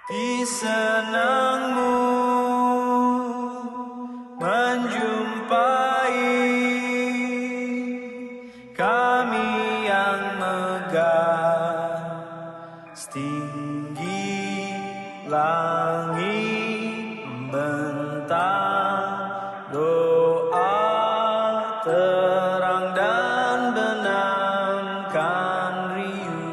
Di senangmu menjumpai kami yang megah setinggi langit membentang doa terang dan benamkan riuh.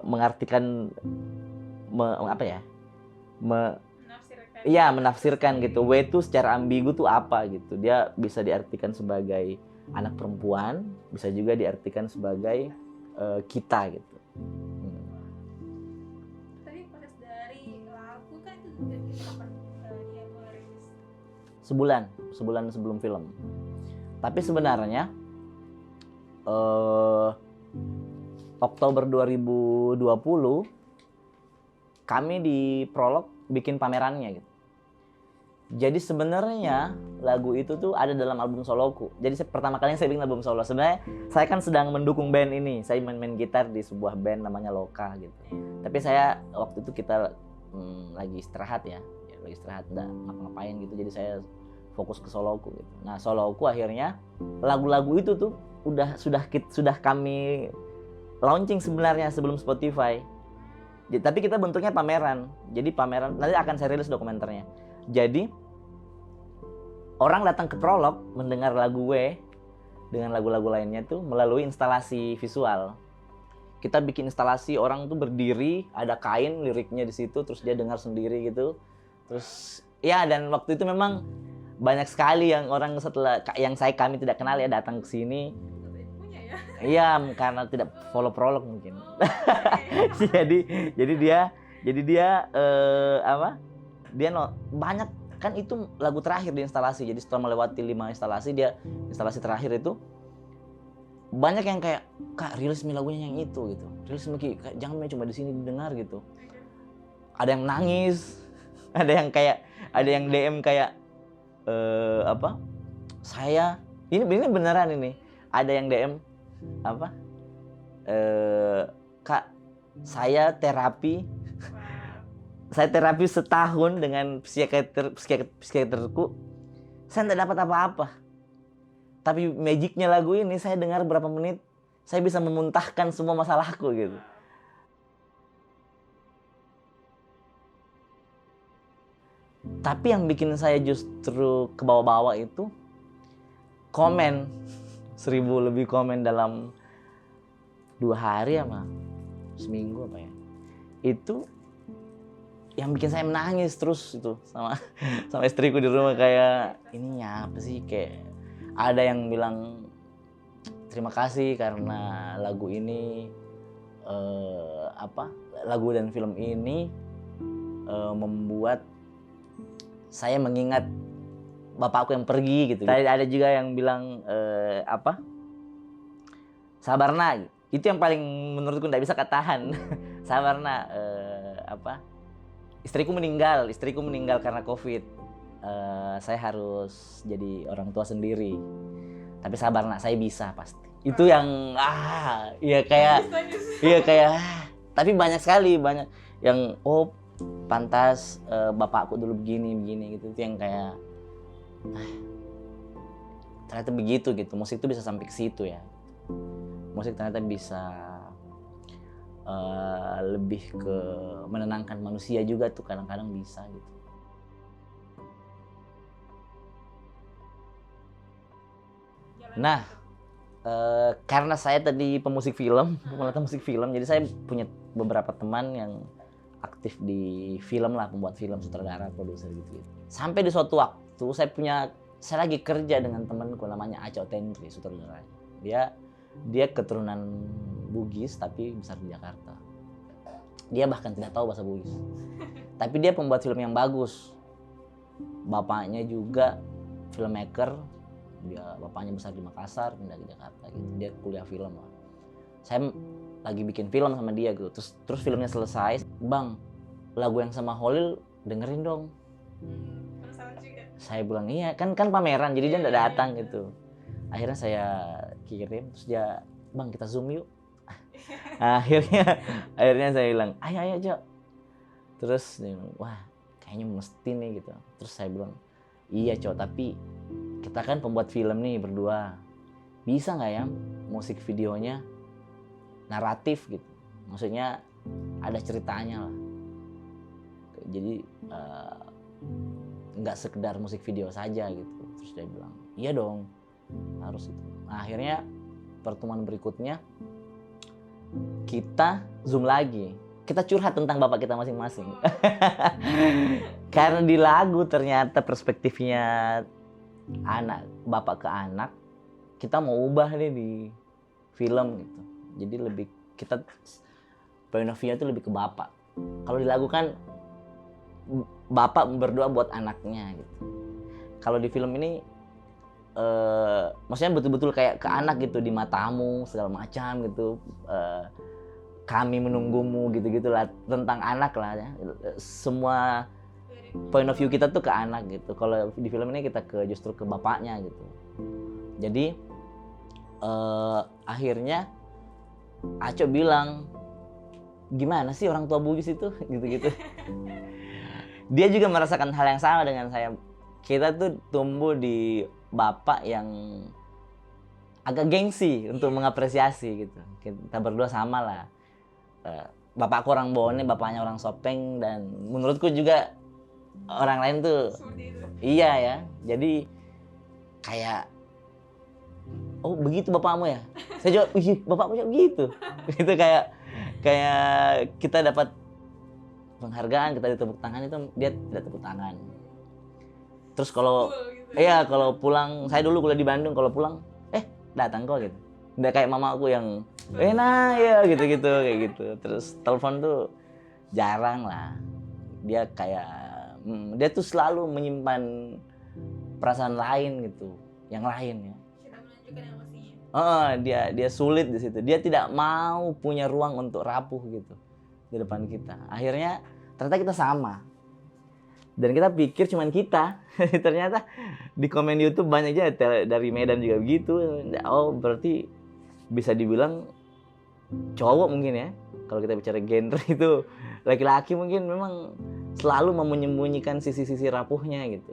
Mengartikan apa ya? Menafsirkan. Iya, menafsirkan gitu. W itu secara ambigu tuh apa gitu. Dia bisa diartikan sebagai anak perempuan, bisa juga diartikan sebagai kita gitu. Tapi proses dari lagu kan itu dari kapan dia merilis? Sebulan sebelum film. Tapi sebenarnya Oktober 2020 kami di Prolog bikin pamerannya gitu. Jadi sebenarnya lagu itu tuh ada dalam album soloku. Jadi pertama kali saya bikin album solo. Sebenarnya saya kan sedang mendukung band ini. Saya main gitar di sebuah band namanya Loka gitu. Tapi saya waktu itu kita lagi istirahat ya. Lagi istirahat, nggak ngapa-ngapain gitu. Jadi saya fokus ke soloku gitu. Nah, soloku akhirnya lagu-lagu itu tuh sudah kami launching sebenarnya sebelum Spotify. Tapi kita bentuknya pameran. Jadi pameran nanti akan saya rilis dokumenternya. Jadi orang datang ke Prolog mendengar lagu W dengan lagu-lagu lainnya tuh melalui instalasi visual. Kita bikin instalasi, orang tuh berdiri, ada kain liriknya di situ, terus dia dengar sendiri gitu. Terus ya, dan waktu itu memang banyak sekali yang orang setelah yang kami tidak kenal ya datang ke sini. Punya ya? Iya, karena tidak follow Prolog mungkin. jadi dia banyak kan itu lagu terakhir di instalasi. Jadi setelah melewati 5 instalasi, dia instalasi terakhir itu banyak yang kayak, "Kak, rilis lagunya yang itu gitu. Rilis Ki, jangan cuma di sini didengar gitu." Ada yang nangis, ada yang DM kayak saya ini beneran ini. Ada yang DM "Kak, saya terapi setahun dengan psikiaterku, saya tidak dapat apa-apa. Tapi magicnya lagu ini, saya dengar berapa menit, saya bisa memuntahkan semua masalahku gitu." Tapi yang bikin saya justru ke bawah-bawah itu komen. 1000 lebih komen dalam 2 hari sama seminggu apa ya. Itu yang bikin saya menangis terus itu sama istriku di rumah, kayak ini apa sih, kayak ada yang bilang terima kasih karena lagu ini lagu dan film ini membuat saya mengingat bapakku yang pergi gitu. Tadi ada juga yang bilang sabarna, itu yang paling menurutku tidak bisa katahan. Sabarna, istriku meninggal karena COVID. Saya harus jadi orang tua sendiri. Tapi sabar nak, saya bisa pasti. Itu yang tapi banyak sekali yang pantas bapakku dulu begini gitu. Itu yang kayak ternyata begitu gitu. Musik itu bisa sampai ke situ ya. Musik ternyata bisa lebih ke menenangkan manusia juga tuh, kadang-kadang bisa gitu. Nah, karena saya tadi pemusik film, pemeran musik film, jadi saya punya beberapa teman yang aktif di film lah, pembuat film, sutradara, produser gitu. Sampai di suatu waktu saya lagi kerja dengan temanku namanya Aco Tentri, sutradara. Dia keturunan Bugis tapi besar di Jakarta. Dia bahkan tidak tahu bahasa Bugis. Tapi dia pembuat film yang bagus. Bapaknya juga filmmaker. Bapaknya besar di Makassar, pindah ke Jakarta gitu. Dia kuliah film lah. Saya lagi bikin film sama dia gitu. Terus filmnya selesai, "Bang, lagu yang sama Holil dengerin dong." Penasaran juga. Saya bilang, "Iya, kan pameran, jadi dia enggak datang gitu." Akhirnya saya kirim, terus dia, "Bang, kita Zoom yuk." akhirnya saya bilang, "Ayo, Cok." Terus dia bilang, "Wah, kayaknya mesti nih gitu." Terus saya bilang, "Iya, Cok, tapi kita kan pembuat film nih berdua, bisa nggak ya musik videonya naratif gitu, maksudnya ada ceritanya lah, jadi nggak sekedar musik video saja gitu." Terus dia bilang, "Iya dong, harus itu." Nah, akhirnya pertemuan berikutnya kita Zoom lagi, kita curhat tentang bapak kita masing-masing. Karena di lagu ternyata perspektifnya bapak ke anak, kita mau ubah nih di film gitu. Jadi lebih kita point of view itu lebih ke bapak. Kalau di lagu kan bapak berdoa buat anaknya gitu. Kalau di film ini maksudnya betul-betul kayak ke anak gitu, di matamu segala macam gitu. Kami menunggumu gitu-gitulah, tentang anak lah ya. Semua point of view kita tuh ke anak gitu. Kalau di film ini kita justru ke bapaknya gitu. Jadi akhirnya Aco bilang, "Gimana sih orang tua Bugis itu?" gitu-gitu. Dia juga merasakan hal yang sama dengan saya. Kita tuh tumbuh di bapak yang agak gengsi untuk mengapresiasi gitu. Kita berdua sama lah. Bapakku orang Bone, bapaknya orang Sopeng, dan menurutku juga orang lain tuh iya ya. Jadi kayak, "Oh begitu bapakmu ya?" Saya jawab, "Ih, bapakku juga begitu." Gitu kayak kita dapat penghargaan, kita ditepuk tangan, itu dia tidak tepuk tangan. Terus kalau kalau pulang, saya dulu kuliah di Bandung, kalau pulang datang kok gitu. Udah kayak mamaku yang nah ya gitu-gitu kayak gitu. Terus telepon tuh jarang lah. Dia kayak dia tuh selalu menyimpan perasaan lain gitu, yang lain ya. Kita menunjukkan emosinya. Dia sulit di situ. Dia tidak mau punya ruang untuk rapuh gitu di depan kita. Akhirnya ternyata kita sama. Dan kita pikir cuman kita. Ternyata di komen YouTube banyak aja dari Medan juga begitu. Oh, berarti bisa dibilang cowok mungkin ya. Kalau kita bicara genre itu, laki-laki mungkin memang selalu menyembunyikan sisi-sisi rapuhnya gitu.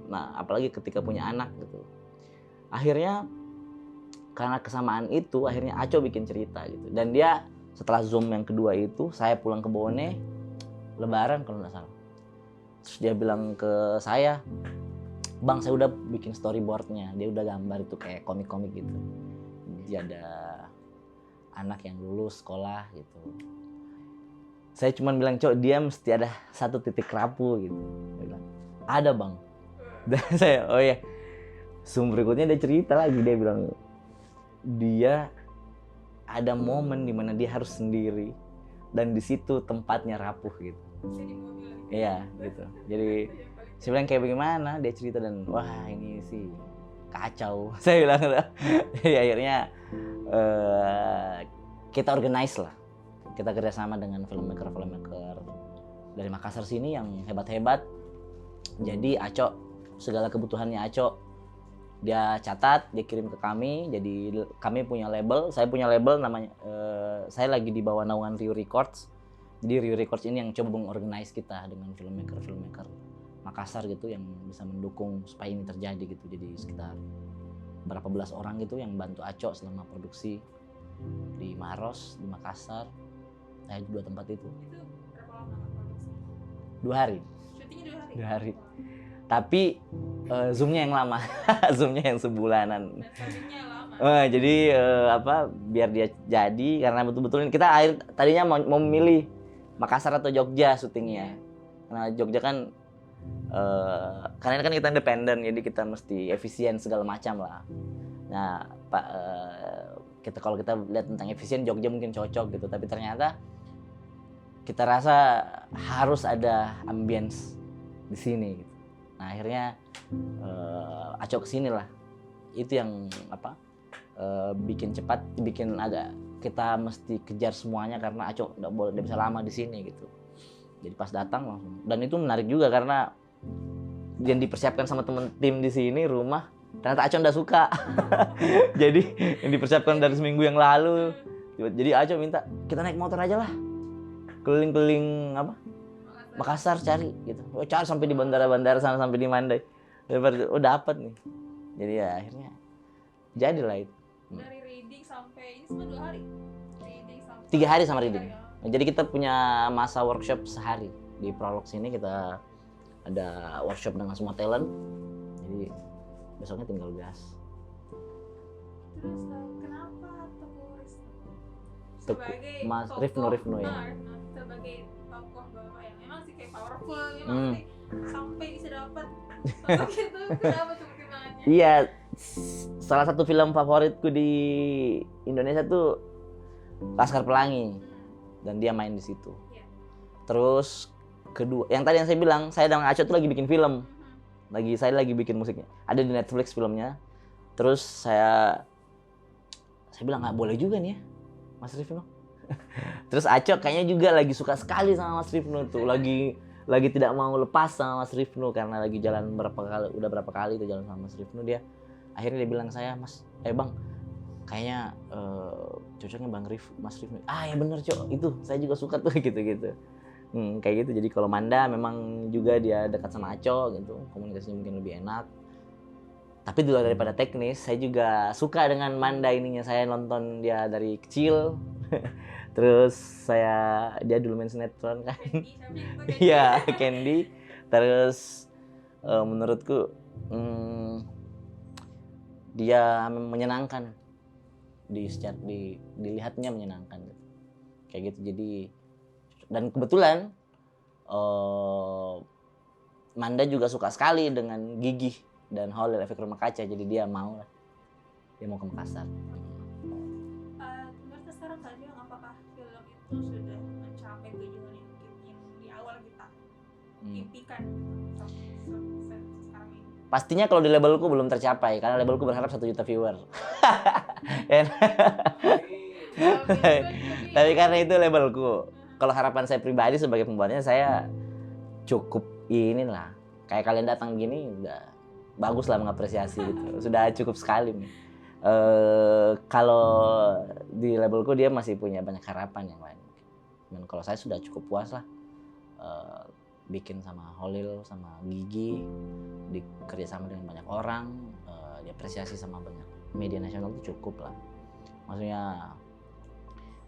Nah, apalagi ketika punya anak gitu. Akhirnya karena kesamaan itu, akhirnya Aco bikin cerita gitu. Dan dia setelah Zoom yang kedua itu, saya pulang ke Bone, Lebaran kalau nggak salah. Terus dia bilang ke saya, "Bang, saya udah bikin storyboardnya." Dia udah gambar itu kayak komik-komik gitu. Dia ada anak yang lulus sekolah gitu. Saya cuma bilang, "Cok, dia mesti ada satu titik rapuh gitu." Dia bilang, "Ada, Bang." Dan saya, "Oh ya." Zoom berikutnya dia cerita lagi, dia bilang, dia ada momen dimana dia harus sendiri dan di situ tempatnya rapuh gitu. Bisa di mobil. Iya gitu. Jadi saya bilang kayak bagaimana, dia cerita dan wah ini sih kacau. Saya bilang jadi akhirnya kita organize lah. Kita kerjasama dengan filmmaker dari Makassar sini yang hebat-hebat. Jadi Aco, segala kebutuhannya Aco dia catat, dia kirim ke kami. Jadi kami punya label, saya punya label namanya, saya lagi di bawah naungan Rio Records. Jadi Rio Records ini yang coba mengorganize kita dengan filmmaker Makassar gitu yang bisa mendukung supaya ini terjadi gitu. Jadi sekitar berapa belas orang gitu yang bantu Aco selama produksi di Maros, di Makassar. Saya dua tempat itu. Itu berapa lama produksi? 2 hari. Syutingnya 2 hari? 2 hari. Tapi zoomnya yang lama, zoomnya yang sebulanan. Dan syutingnya lama? Jadi biar dia jadi karena betul-betul kita tadinya mau memilih Makassar atau Jogja syutingnya. Karena Jogja kan karena kan kita independen jadi kita mesti efisien segala macam lah. Nah Pak kalau kita lihat tentang efisien Jogja mungkin cocok gitu, tapi ternyata kita rasa harus ada ambience di sini gitu. Nah akhirnya Aco kesini lah. Itu yang bikin cepat, bikin agak kita mesti kejar semuanya karena Aco nggak bisa lama di sini gitu. Jadi pas datang langsung. Dan itu menarik juga karena yang dipersiapkan sama temen tim di sini rumah ternyata Aco nggak suka. Jadi yang dipersiapkan dari seminggu yang lalu. Jadi Aco minta kita naik motor aja lah, keliling-keliling Makassar cari gitu. Cari sampai di bandara-bandara sana sampai di Mandai. Dapat nih. Jadi ya akhirnya jadilah itu. Dari reading sampai ini semua 2 hari? Reading sampai 3 hari sama reading. Ya. Jadi kita punya masa workshop sehari. Di Prolog sini kita ada workshop dengan semua talent. Jadi besoknya tinggal gas. Terus kenapa Teguh Rizno? Teguh, Sebagai Mas tokoh, Rifno ya. Sebagai tokoh bapak yang memang sih kayak powerful, memang sih sampai bisa dapat sosok itu, kenapa tuh pertimbangannya? Iya, salah satu film favoritku di Indonesia tuh Laskar Pelangi dan dia main di situ. Iya. Terus kedua, yang tadi yang saya bilang, saya dan Aco tuh lagi bikin film. Saya lagi bikin musiknya. Ada di Netflix filmnya. Terus saya bilang nggak boleh juga nih ya, Mas Rifno. Terus Aco kayaknya juga lagi suka sekali sama Mas Rifno tuh, lagi tidak mau lepas sama Mas Rifno karena lagi jalan udah berapa kali tuh jalan sama Mas Rifno. Dia akhirnya dia bilang saya, Bang, kayaknya cocoknya Mas Rifno. Ya bener Cok, itu saya juga suka tuh gitu. Kayak gitu. Jadi kalau Manda memang juga dia dekat sama Aco gitu, komunikasinya mungkin lebih enak. Tapi di luar daripada teknis, saya juga suka dengan Manda ininya. Saya nonton dia dari kecil. Terus dia dulu main sinetron kan. Iya, Candy. Terus menurutku dia menyenangkan. Dilihatnya menyenangkan gitu. Kayak gitu. Jadi dan kebetulan Manda juga suka sekali dengan Gigi dan Holil Efek Rumah Kaca, jadi dia mau ke Makassar. Berarti sekarang Kak bilang apakah film itu sudah mencapai tujuan yang di awal kita impikan sekarang ini? Pastinya kalau di labelku belum tercapai karena labelku berharap 1 juta viewer. Tapi karena itu labelku. Kalau harapan saya pribadi sebagai pembuatnya, saya cukup inilah. Kayak kalian datang gini udah bagus lah mengapresiasi gitu. Sudah cukup sekali nih. Kalau di labelku dia masih punya banyak harapan yang lain. Dan kalau saya sudah cukup puas lah. Bikin sama Holil, sama Gigi, kerjasama dengan banyak orang, diapresiasi sama banyak media nasional itu cukup lah. Maksudnya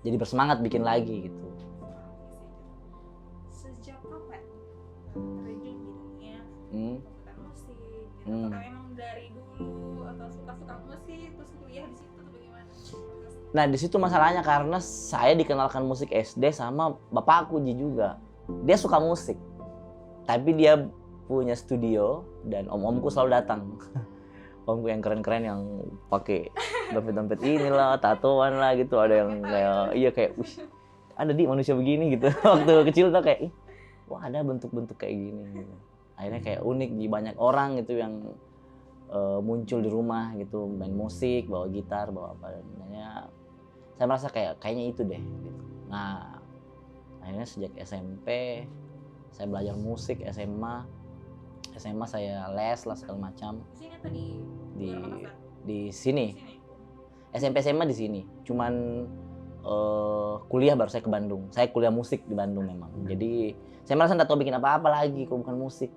jadi bersemangat bikin lagi gitu. Sejak kapan terjun di dunia komputer musik? Apakah memang dari dulu atau suka musik terus kuliah di situ atau bagaimana? Nah di situ masalahnya karena saya dikenalkan musik SD sama bapakku juga. Dia suka musik, tapi dia punya studio dan om-omku selalu datang. omku yang keren-keren yang pakai dompet-dompet inilah, tatoan lah gitu, ada yang kayak iya kayak wih, ada di manusia begini gitu. Waktu kecil tuh kayak ih, wah ada bentuk-bentuk kayak gini gitu. Akhirnya kayak unik di banyak orang gitu yang muncul di rumah gitu, main musik, bawa gitar, bawa apa, namanya saya merasa kayaknya itu deh gitu. Nah akhirnya sejak SMP saya belajar musik, SMA saya les lah segala macam Di sini atau di Makassar? di sini. Di sini. SMP SMA di sini, cuman kuliah baru saya ke Bandung. Saya kuliah musik di Bandung memang. Jadi saya merasa nggak tahu bikin apa-apa lagi kalau bukan musik.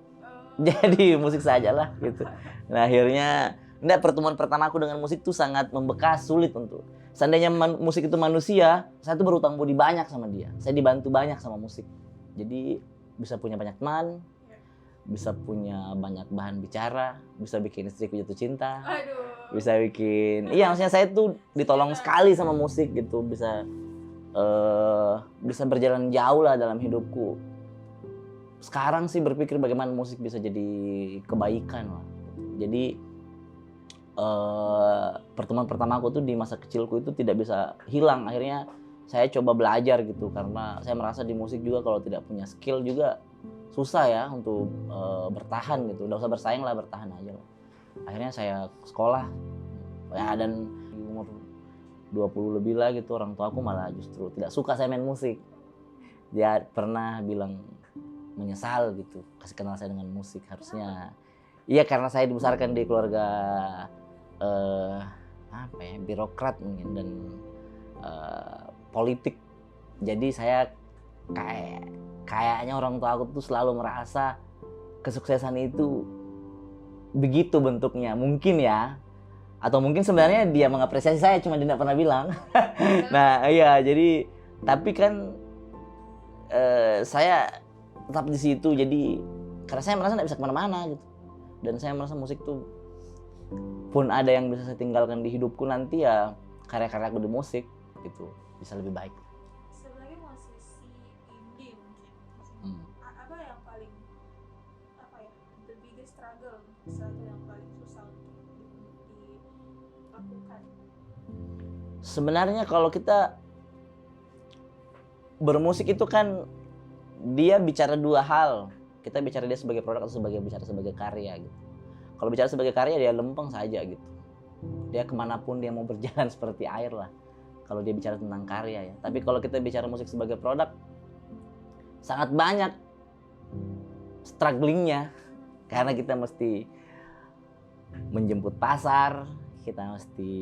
Jadi musik saja lah gitu. Nah akhirnya, pertemuan pertama aku dengan musik tuh sangat membekas, sulit untuk. Seandainya musik itu manusia, saya tuh berutang budi banyak sama dia. Saya dibantu banyak sama musik. Jadi bisa punya banyak teman, bisa punya banyak bahan bicara, bisa bikin istriku jatuh cinta, Aduh. bisa bikin, iya maksudnya saya tuh ditolong sekali sama musik gitu, bisa berjalan jauh lah dalam hidupku. Sekarang sih berpikir bagaimana musik bisa jadi kebaikan lah. Jadi pertemuan pertama aku tuh di masa kecilku itu tidak bisa hilang. Akhirnya saya coba belajar gitu, karena saya merasa di musik juga kalau tidak punya skill juga susah ya untuk bertahan gitu. Udah usah bersaing lah, bertahan aja lah. Akhirnya saya sekolah ya, dan di umur 20 lebih lah gitu, orang tua aku malah justru tidak suka saya main musik. Dia pernah bilang menyesal gitu kasih kenal saya dengan musik. Harusnya iya, karena saya dibesarkan di keluarga apa ya, birokrat mungkin, dan politik. Jadi saya kayaknya orang tua aku tuh selalu merasa kesuksesan itu begitu bentuknya, mungkin ya, atau mungkin sebenarnya dia mengapresiasi saya, cuma dia tidak pernah bilang. Nah iya, jadi tapi kan saya tetap di situ. Jadi karena saya merasa tidak bisa kemana-mana gitu, dan saya merasa musik tuh pun ada yang bisa saya tinggalkan di hidupku nanti, ya karya-karyaku di musik gitu bisa lebih baik. Sebagai musisi indie mungkin, apa yang paling the biggest struggle, sesuatu yang paling susah untuk dilakukan? Sebenarnya kalau kita bermusik itu kan dia bicara dua hal. Kita bicara dia sebagai produk atau bicara sebagai karya gitu. Kalau bicara sebagai karya dia lempeng saja gitu. Dia kemanapun dia mau berjalan seperti air lah, kalau dia bicara tentang karya ya. Tapi kalau kita bicara musik sebagai produk, sangat banyak strugglingnya. Karena kita mesti menjemput pasar, kita mesti,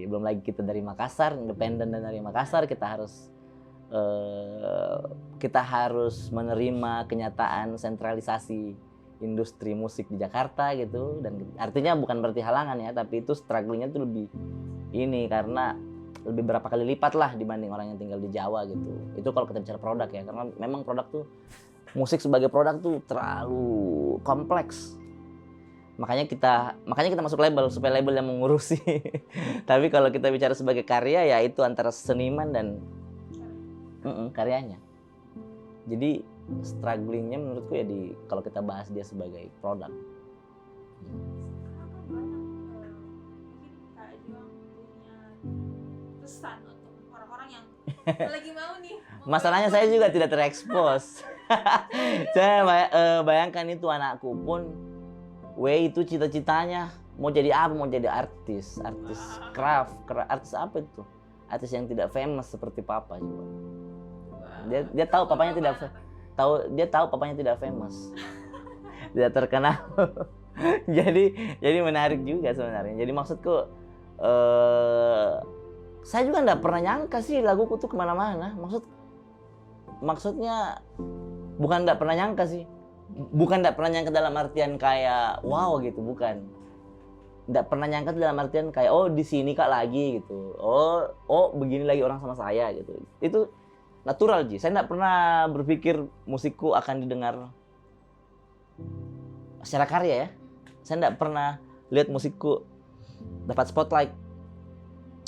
belum lagi kita dari Makassar, independen dan dari Makassar, kita harus menerima kenyataan sentralisasi industri musik di Jakarta gitu. Dan artinya bukan berarti halangan ya, tapi itu strugglingnya tuh lebih ini, karena lebih berapa kali lipat lah dibanding orang yang tinggal di Jawa gitu. Itu kalau kita bicara produk ya, karena memang produk tuh, musik sebagai produk tuh terlalu kompleks. Makanya kita masuk label, supaya label yang mengurusi. Tapi kalau kita bicara sebagai karya ya itu antara seniman dan karyanya. Jadi strugglingnya menurutku ya kalau kita bahas dia sebagai produk. Karena kan banyak mungkin Kak Juang punya pesan untuk orang-orang yang lagi mau nih. Masalahnya saya juga tidak terekspos. Saya bayangkan itu anakku pun, itu cita-citanya mau jadi apa? Mau jadi artis craft, artis apa itu? Artis yang tidak famous seperti papa juga. Dia tahu papanya tidak papanya tidak famous. Tidak terkenal. jadi menarik juga sebenarnya. Jadi maksudku saya juga nggak pernah nyangka sih laguku tuh kemana-mana. Maksudnya bukan nggak pernah nyangka sih. Bukan nggak pernah nyangka dalam artian kayak wow gitu, bukan. Nggak pernah nyangka dalam artian kayak oh di sini Kak lagi gitu. Oh begini lagi orang sama saya gitu. Itu natural Ji. Saya nggak pernah berpikir musikku akan didengar secara karya ya. Saya nggak pernah lihat musikku dapat spotlight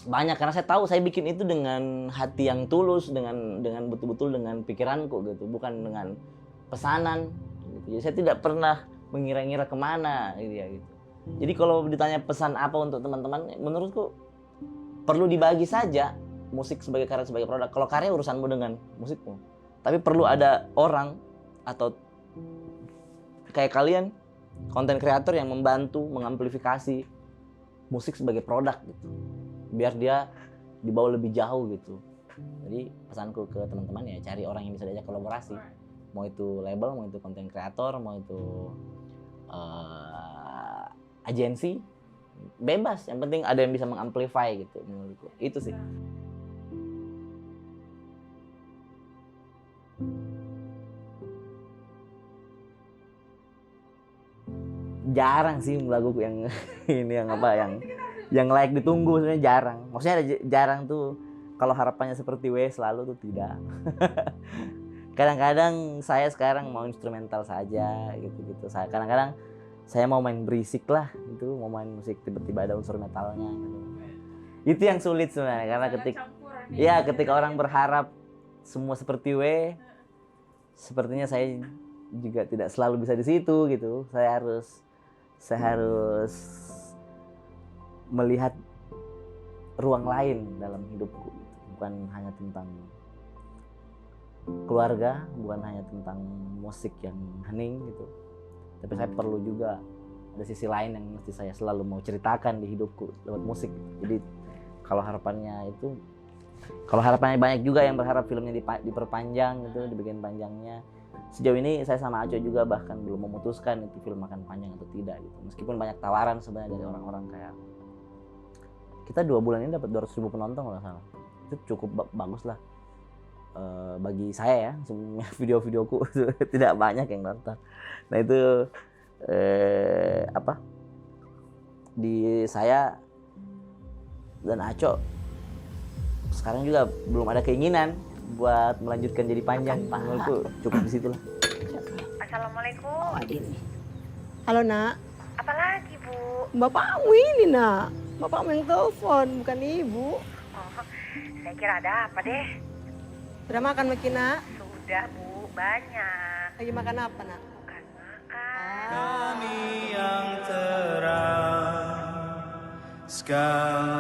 banyak, karena saya tahu saya bikin itu dengan hati yang tulus, dengan betul-betul dengan pikiranku gitu, bukan dengan pesanan gitu. Jadi saya tidak pernah mengira-ngira kemana gitu ya gitu. Jadi kalau ditanya pesan apa untuk teman-teman, menurutku perlu dibagi saja musik sebagai karya sebagai produk. Kalau karya urusanmu dengan musikmu, tapi perlu ada orang atau kayak kalian konten kreator yang membantu mengamplifikasi musik sebagai produk gitu, biar dia dibawa lebih jauh gitu. Jadi pesanku ke teman-teman ya cari orang yang bisa diajak kolaborasi, mau itu label, mau itu konten kreator, mau itu agensi, bebas, yang penting ada yang bisa mengamplify gitu menurutku. Itu sih. Jarang sih lagu yang ini yang apa yang layak ditunggu, sebenarnya jarang. Maksudnya jarang tuh kalau harapannya seperti W selalu tuh tidak. Kadang-kadang saya sekarang mau instrumental saja gitu-gitu. Saya kadang-kadang saya mau main berisik lah, itu mau main musik tiba-tiba ada unsur metalnya gitu. Itu yang sulit sebenarnya karena ketika orang berharap semua seperti W, sepertinya saya juga tidak selalu bisa di situ gitu. Saya harus melihat ruang lain dalam hidupku, bukan hanya tentang keluarga, bukan hanya tentang musik yang hening gitu, tapi saya perlu juga ada sisi lain yang mesti saya selalu mau ceritakan di hidupku lewat musik. Jadi kalau harapannya banyak juga yang berharap filmnya diperpanjang gitu, dibikin panjangnya. Sejauh ini saya sama Aco juga bahkan belum memutuskan itu film akan panjang atau tidak gitu. Meskipun banyak tawaran sebenarnya dari orang-orang kayak kita 2 bulan ini dapat 200.000 penonton kalau nggak salah. Itu cukup bagus lah bagi saya ya. Sebenarnya video-videoku tidak banyak yang nonton. Nah itu di saya dan Aco sekarang juga belum ada keinginan buat melanjutkan jadi panjang. Menurutku cukup di situ lah. Assalamualaikum. Halo nak, Apa lagi, Bu? bapakmu ini nak. Bapakmu yang telepon, bukan ibu. Oh, saya kira ada apa deh. Sudah makan makin nak? Sudah, Bu, banyak. Lagi makan apa nak? Bukan makan. Kami yang terang sekali